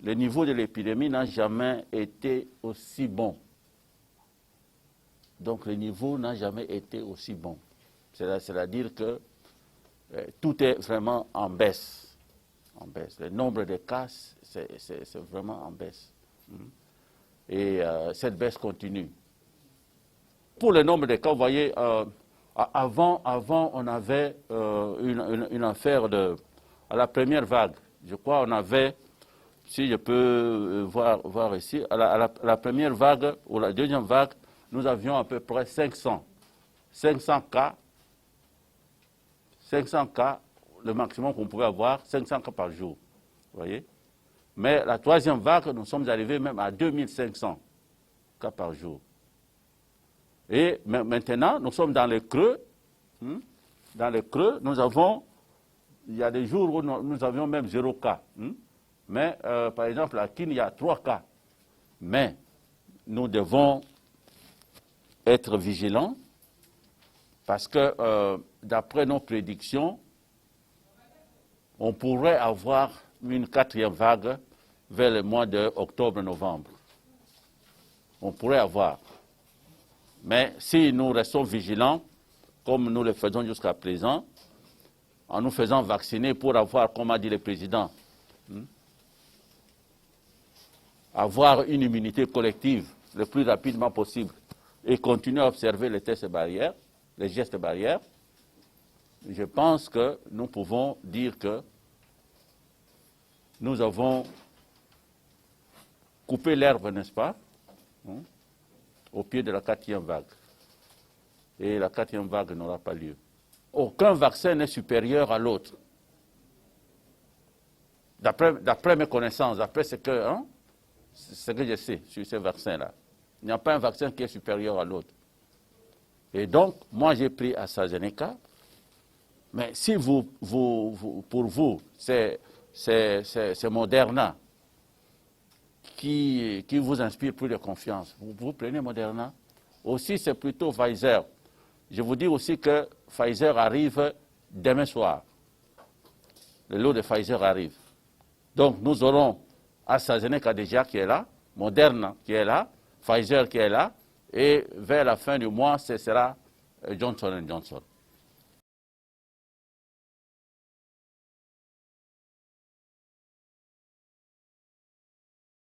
Le niveau de l'épidémie n'a jamais été aussi bon. Donc le niveau n'a jamais été aussi bon. C'est-à-dire que tout est vraiment en baisse. Le nombre de cas, c'est vraiment en baisse. Et cette baisse continue. Pour le nombre de cas, vous voyez, avant on avait une affaire à la première vague. Je crois qu'on avait, si je peux voir ici, à la première vague ou la deuxième vague, nous avions à peu près 500 cas. 500 cas, le maximum qu'on pouvait avoir, 500 cas par jour. Vous voyez? Mais la troisième vague, nous sommes arrivés même à 2500 cas par jour. Et maintenant, nous sommes dans le creux. Dans le creux, il y a des jours où nous avions même 0 cas. Mais, par exemple, à Kin, il y a 3 cas. Mais nous devons être vigilants parce que, d'après nos prédictions, on pourrait avoir une 4e vague vers le mois d'octobre-novembre. On pourrait avoir. Mais si nous restons vigilants, comme nous le faisons jusqu'à présent, en nous faisant vacciner pour avoir, comme a dit le président, avoir une immunité collective le plus rapidement possible et continuer à observer les tests barrières, les gestes barrières, je pense que nous pouvons dire que nous avons coupé l'herbe, n'est-ce pas, au pied de la 4e vague. Et la 4e vague n'aura pas lieu. Aucun vaccin n'est supérieur à l'autre. D'après mes connaissances, d'après ce que je sais sur ces vaccins-là, il n'y a pas un vaccin qui est supérieur à l'autre. Et donc, moi j'ai pris AstraZeneca, mais si pour vous, c'est Moderna qui vous inspire plus de confiance, vous prenez Moderna. Aussi, c'est plutôt Pfizer. Je vous dis aussi que Pfizer arrive demain soir. Le lot de Pfizer arrive. Donc, nous aurons AstraZeneca déjà qui est là, Moderna qui est là, Pfizer qui est là, et vers la fin du mois, ce sera Johnson & Johnson.